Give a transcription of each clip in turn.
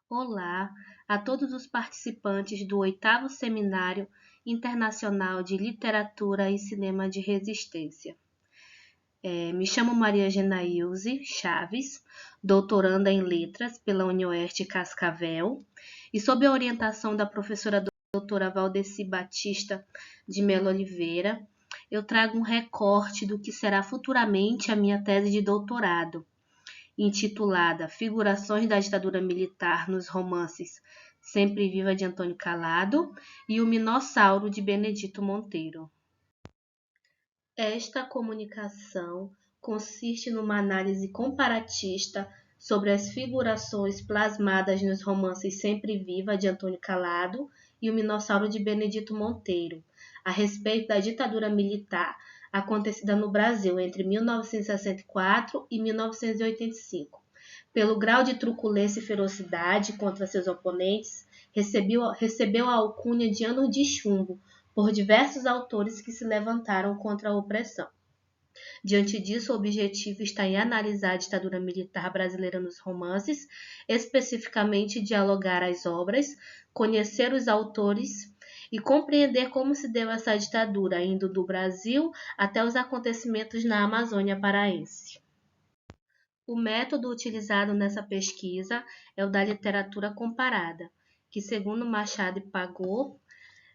Olá a todos os participantes do 8º Seminário Internacional de Literatura e Cinema de Resistência. Me chamo Maria Genailze Chaves, doutoranda em Letras pela Unioeste Cascavel, e sob a orientação da professora doutora Valdeci Batista de Melo Oliveira, eu trago um recorte do que será futuramente a minha tese de doutorado, intitulada Figurações da Ditadura Militar nos Romances Sempre Viva de Antônio Calado e O Minossauro de Benedito Monteiro. Esta comunicação consiste numa análise comparatista sobre as figurações plasmadas nos romances Sempre Viva de Antônio Calado e O Minossauro de Benedito Monteiro, a respeito da ditadura militar acontecida no Brasil entre 1964 e 1985. Pelo grau de truculência e ferocidade contra seus oponentes, recebeu a alcunha de Ano de Chumbo por diversos autores que se levantaram contra a opressão. Diante disso, o objetivo está em analisar a ditadura militar brasileira nos romances, especificamente dialogar as obras, conhecer os autores e compreender como se deu essa ditadura, indo do Brasil até os acontecimentos na Amazônia paraense. O método utilizado nessa pesquisa é o da literatura comparada, que, segundo Machado e Pagô,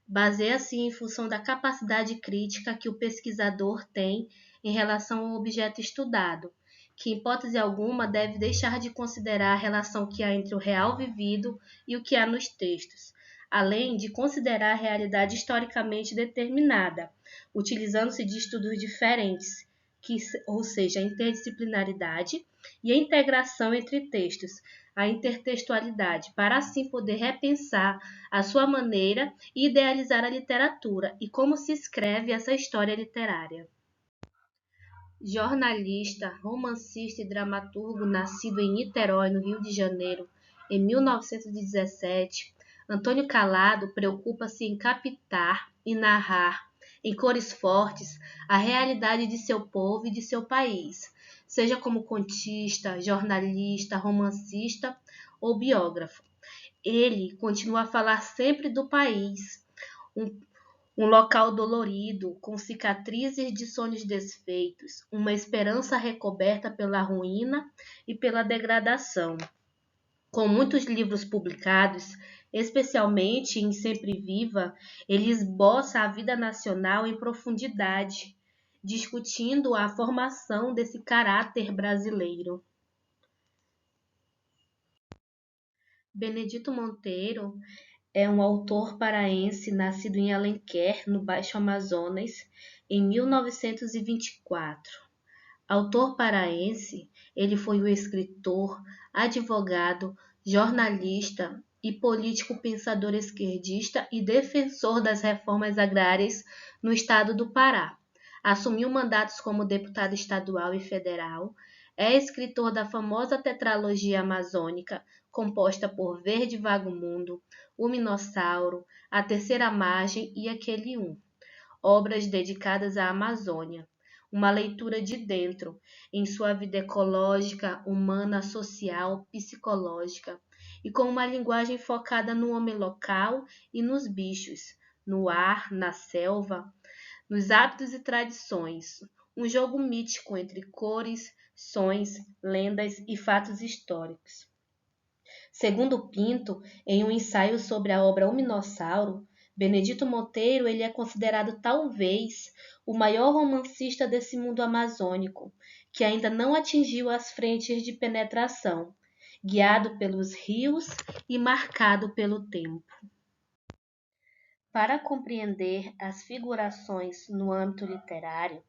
baseia-se em função da capacidade crítica que o pesquisador tem em relação ao objeto estudado, que, em hipótese alguma, deve deixar de considerar a relação que há entre o real vivido e o que há nos textos, além de considerar a realidade historicamente determinada, utilizando-se de estudos diferentes, ou seja, a interdisciplinaridade e a integração entre textos, a intertextualidade, para assim poder repensar a sua maneira e idealizar a literatura e como se escreve essa história literária. Jornalista, romancista e dramaturgo nascido em Niterói, no Rio de Janeiro, em 1917, Antônio Calado preocupa-se em captar e narrar, em cores fortes, a realidade de seu povo e de seu país, seja como contista, jornalista, romancista ou biógrafo. Ele continua a falar sempre do país, um local dolorido, com cicatrizes de sonhos desfeitos, uma esperança recoberta pela ruína e pela degradação. Com muitos livros publicados, especialmente em Sempre Viva, ele esboça a vida nacional em profundidade, discutindo a formação desse caráter brasileiro. Benedito Monteiro é um autor paraense nascido em Alenquer, no Baixo Amazonas, em 1924. Autor paraense, ele foi um escritor, advogado, jornalista e político pensador esquerdista e defensor das reformas agrárias no estado do Pará. Assumiu mandatos como deputado estadual e federal. É escritor da famosa tetralogia amazônica, composta por Verde Vago Mundo, O Minossauro, A Terceira Margem e Aquele Um, obras dedicadas à Amazônia. Uma leitura de dentro, em sua vida ecológica, humana, social, psicológica, e com uma linguagem focada no homem local e nos bichos, no ar, na selva, nos hábitos e tradições, um jogo mítico entre cores, sons, lendas e fatos históricos. Segundo Pinto, em um ensaio sobre a obra O Minossauro, Benedito Monteiro ele é considerado talvez o maior romancista desse mundo amazônico, que ainda não atingiu as frentes de penetração, guiado pelos rios e marcado pelo tempo. Para compreender as figurações no âmbito literário,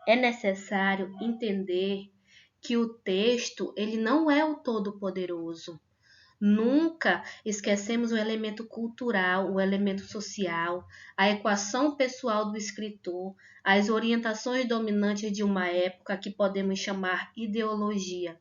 é necessário entender que o texto ele não é o todo-poderoso. Nunca esquecemos o elemento cultural, o elemento social, a equação pessoal do escritor, as orientações dominantes de uma época que podemos chamar ideologia.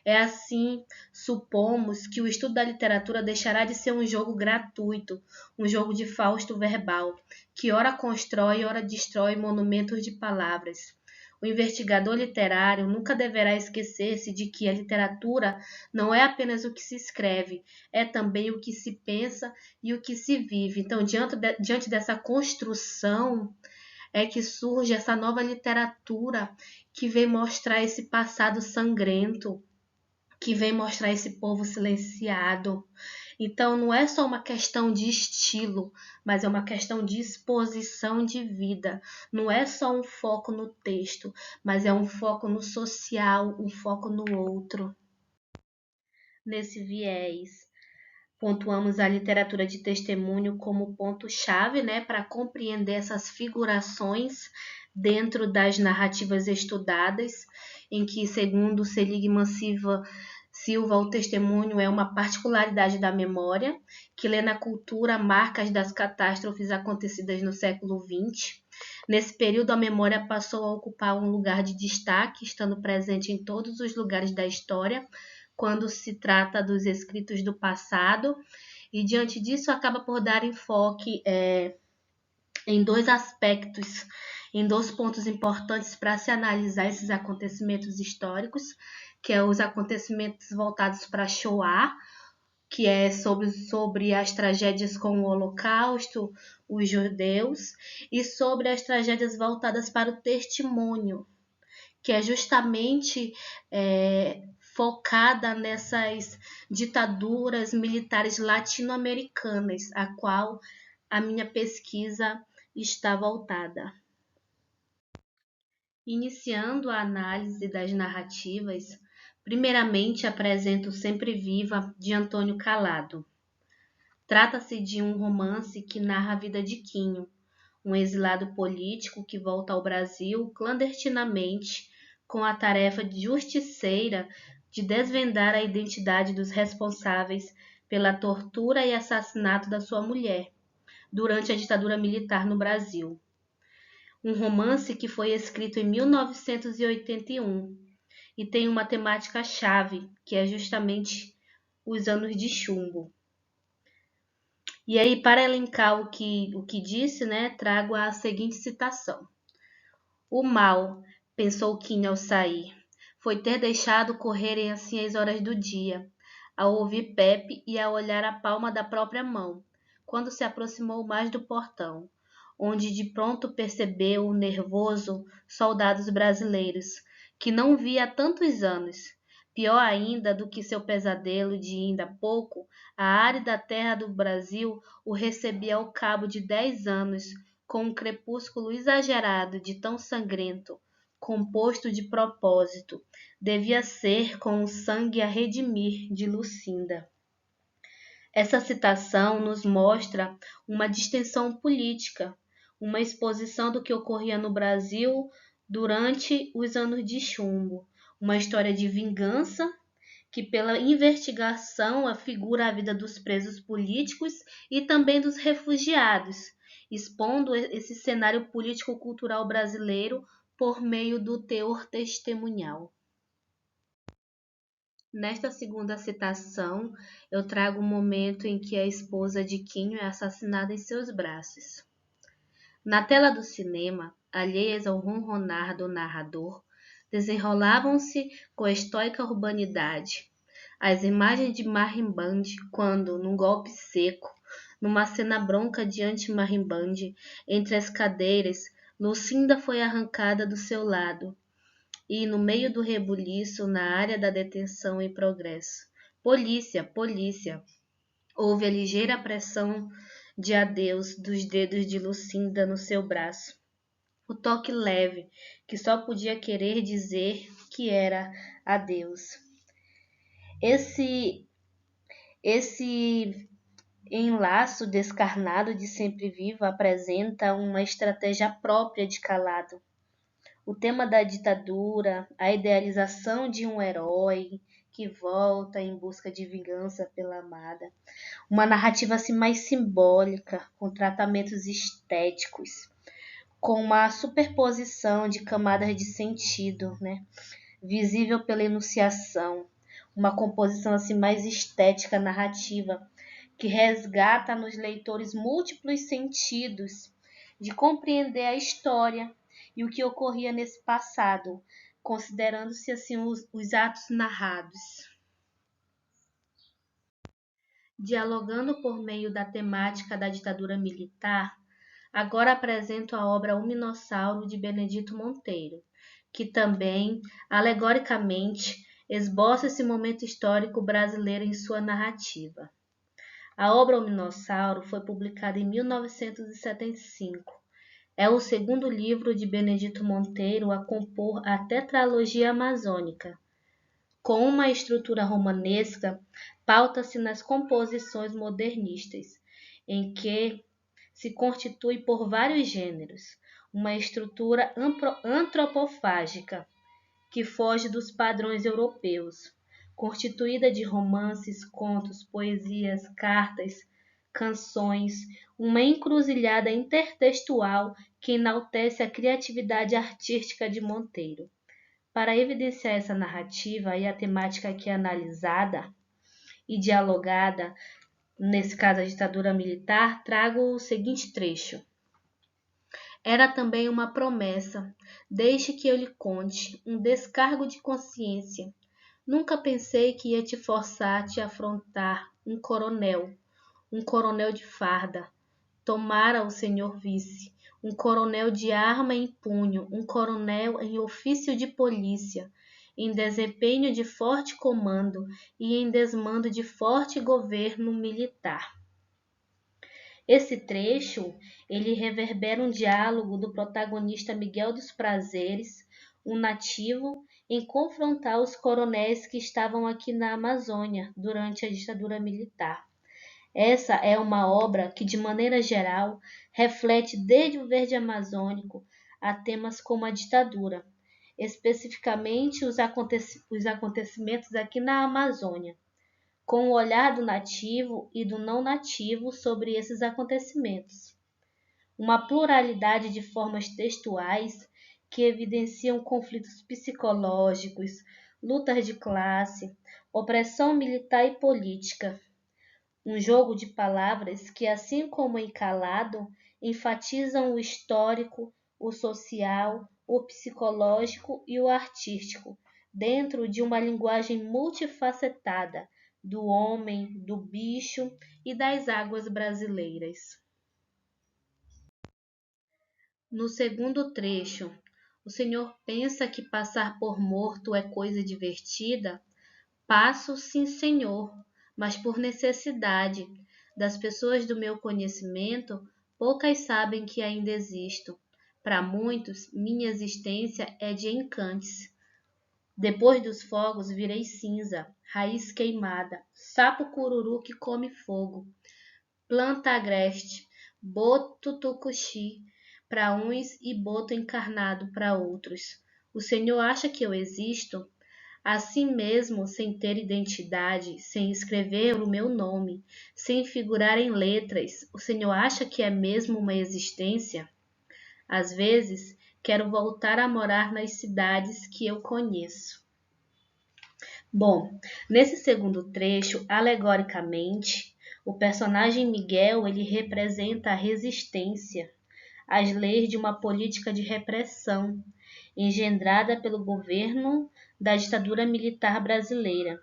É assim, supomos que o estudo da literatura deixará de ser um jogo gratuito, um jogo de Fausto verbal, que ora constrói, ora destrói monumentos de palavras. O investigador literário nunca deverá esquecer-se de que a literatura não é apenas o que se escreve, é também o que se pensa e o que se vive. Então, diante dessa construção, é que surge essa nova literatura que vem mostrar esse passado sangrento, que vem mostrar esse povo silenciado. Então, não é só uma questão de estilo, mas é uma questão de exposição de vida. Não é só um foco no texto, mas é um foco no social, um foco no outro. Nesse viés, pontuamos a literatura de testemunho como ponto-chave, né, para compreender essas figurações dentro das narrativas estudadas, em que, segundo Seligman Silva, o testemunho é uma particularidade da memória, que lê na cultura marcas das catástrofes acontecidas no século XX. Nesse período, a memória passou a ocupar um lugar de destaque, estando presente em todos os lugares da história, quando se trata dos escritos do passado, e diante disso acaba por dar enfoque em dois aspectos, em dois pontos importantes para se analisar esses acontecimentos históricos, que é os acontecimentos voltados para a Shoah, que é sobre as tragédias com o Holocausto, os judeus, e sobre as tragédias voltadas para o testemunho, que é justamente focada nessas ditaduras militares latino-americanas, a qual a minha pesquisa está voltada. Iniciando a análise das narrativas, primeiramente apresento Sempre Viva, de Antônio Calado. Trata-se de um romance que narra a vida de Quinho, um exilado político que volta ao Brasil clandestinamente com a tarefa de justiceira de desvendar a identidade dos responsáveis pela tortura e assassinato da sua mulher durante a ditadura militar no Brasil. Um romance que foi escrito em 1981 e tem uma temática-chave, que é justamente os anos de chumbo. E aí, para elencar o que disse, né, trago a seguinte citação. O mal, pensou Quinho ao sair, foi ter deixado correrem assim as horas do dia, ao ouvir Pepe e a olhar a palma da própria mão, quando se aproximou mais do portão, onde de pronto percebeu, nervoso, soldados brasileiros, que não via há tantos anos. Pior ainda do que seu pesadelo de ainda pouco, a árida terra do Brasil o recebia ao cabo de 10 anos, com um crepúsculo exagerado de tão sangrento, composto de propósito, devia ser com o sangue a redimir de Lucinda. Essa citação nos mostra uma distensão política, uma exposição do que ocorria no Brasil durante os anos de chumbo, uma história de vingança que pela investigação afigura a vida dos presos políticos e também dos refugiados, expondo esse cenário político-cultural brasileiro por meio do teor testemunhal. Nesta segunda citação, eu trago o momento em que a esposa de Quinho é assassinada em seus braços. Na tela do cinema, alheias ao ronronar do narrador, desenrolavam-se com estoica urbanidade as imagens de Marimbande quando, num golpe seco, numa cena bronca diante Marimbande, entre as cadeiras, Lucinda foi arrancada do seu lado, e, no meio do rebuliço, na área da detenção em progresso. Polícia, polícia! Houve a ligeira pressão de adeus dos dedos de Lucinda no seu braço. O toque leve, que só podia querer dizer que era adeus. Esse enlaço descarnado de Sempre Viva apresenta uma estratégia própria de Calado. O tema da ditadura, a idealização de um herói que volta em busca de vingança pela amada. Uma narrativa assim mais simbólica, com tratamentos estéticos, com uma superposição de camadas de sentido, né? Visível pela enunciação. Uma composição assim mais estética, narrativa, que resgata nos leitores múltiplos sentidos de compreender a história, e o que ocorria nesse passado, considerando-se assim os atos narrados. Dialogando por meio da temática da ditadura militar, agora apresento a obra O Minossauro, de Benedito Monteiro, que também, alegoricamente, esboça esse momento histórico brasileiro em sua narrativa. A obra O Minossauro foi publicada em 1975. É o segundo livro de Benedito Monteiro a compor a tetralogia amazônica. Com uma estrutura romanesca, pauta-se nas composições modernistas, em que se constitui por vários gêneros, uma estrutura antropofágica, que foge dos padrões europeus, constituída de romances, contos, poesias, cartas, canções, uma encruzilhada intertextual que enaltece a criatividade artística de Monteiro. Para evidenciar essa narrativa e a temática aqui analisada e dialogada, nesse caso a ditadura militar, trago o seguinte trecho. Era também uma promessa, deixe que eu lhe conte, um descargo de consciência. Nunca pensei que ia te forçar a te afrontar um coronel de farda. Tomara o senhor vice, um coronel de arma em punho, um coronel em ofício de polícia, em desempenho de forte comando e em desmando de forte governo militar. Esse trecho, ele reverbera um diálogo do protagonista Miguel dos Prazeres, um nativo, em confrontar os coronéis que estavam aqui na Amazônia durante a ditadura militar. Essa é uma obra que, de maneira geral, reflete desde o verde amazônico a temas como a ditadura, especificamente os acontecimentos aqui na Amazônia, com o olhar do nativo e do não nativo sobre esses acontecimentos. Uma pluralidade de formas textuais que evidenciam conflitos psicológicos, lutas de classe, opressão militar e política. Um jogo de palavras que, assim como em Calado, enfatizam o histórico, o social, o psicológico e o artístico, dentro de uma linguagem multifacetada do homem, do bicho e das águas brasileiras. No segundo trecho, o senhor pensa que passar por morto é coisa divertida? Passo, sim, senhor, mas por necessidade. Das pessoas do meu conhecimento, poucas sabem que ainda existo. Para muitos, minha existência é de encantes. Depois dos fogos, virei cinza, raiz queimada, sapo cururu que come fogo, planta agreste, boto tucuxi para uns e boto encarnado para outros. O senhor acha que eu existo? Assim mesmo, sem ter identidade, sem escrever o meu nome, sem figurar em letras, o senhor acha que é mesmo uma existência? Às vezes, quero voltar a morar nas cidades que eu conheço. Bom, nesse segundo trecho, alegoricamente, o personagem Miguel, ele representa a resistência às leis de uma política de repressão engendrada pelo governo da ditadura militar brasileira.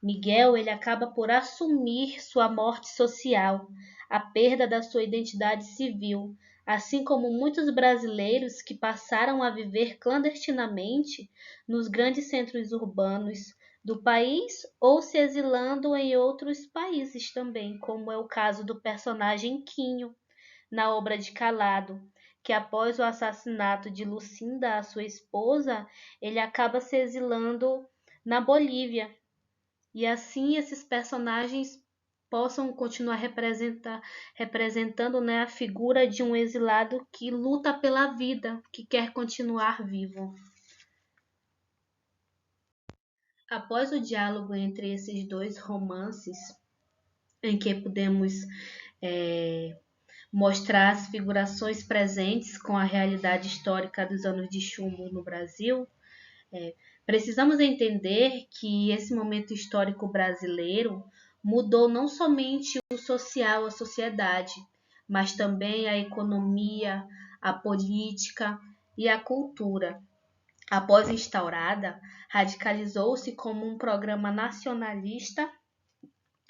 Miguel, ele acaba por assumir sua morte social, a perda da sua identidade civil, assim como muitos brasileiros que passaram a viver clandestinamente nos grandes centros urbanos do país ou se exilando em outros países também, como é o caso do personagem Quinho, na obra de Calado, que após o assassinato de Lucinda, a sua esposa, ele acaba se exilando na Bolívia. E assim esses personagens possam continuar representando, né, a figura de um exilado que luta pela vida, que quer continuar vivo. Após o diálogo entre esses dois romances, em que podemos mostrar as figurações presentes com a realidade histórica dos anos de chumbo no Brasil, precisamos entender que esse momento histórico brasileiro mudou não somente o social, a sociedade, mas também a economia, a política e a cultura. Após instaurada, radicalizou-se como um programa nacionalista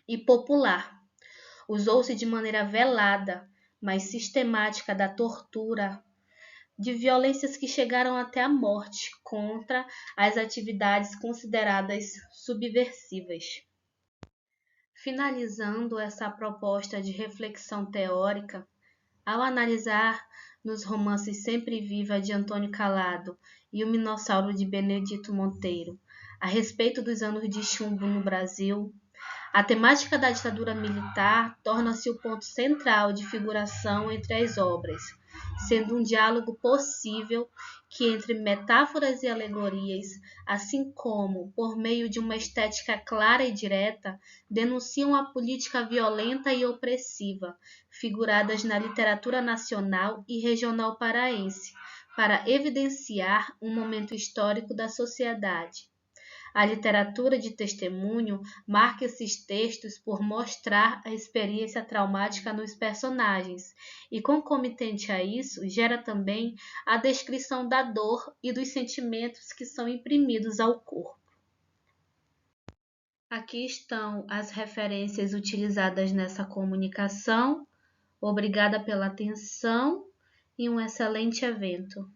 e popular. Usou-se de maneira velada, mas sistemática da tortura, de violências que chegaram até a morte contra as atividades consideradas subversivas. Finalizando essa proposta de reflexão teórica, ao analisar nos romances Sempre Viva de Antônio Calado e O Minossauro de Benedito Monteiro a respeito dos anos de chumbo no Brasil, a temática da ditadura militar torna-se o ponto central de figuração entre as obras, sendo um diálogo possível que entre metáforas e alegorias, assim como, por meio de uma estética clara e direta, denunciam a política violenta e opressiva, figuradas na literatura nacional e regional paraense, para evidenciar um momento histórico da sociedade. A literatura de testemunho marca esses textos por mostrar a experiência traumática nos personagens e, concomitante a isso, gera também a descrição da dor e dos sentimentos que são imprimidos ao corpo. Aqui estão as referências utilizadas nessa comunicação. Obrigada pela atenção e um excelente evento.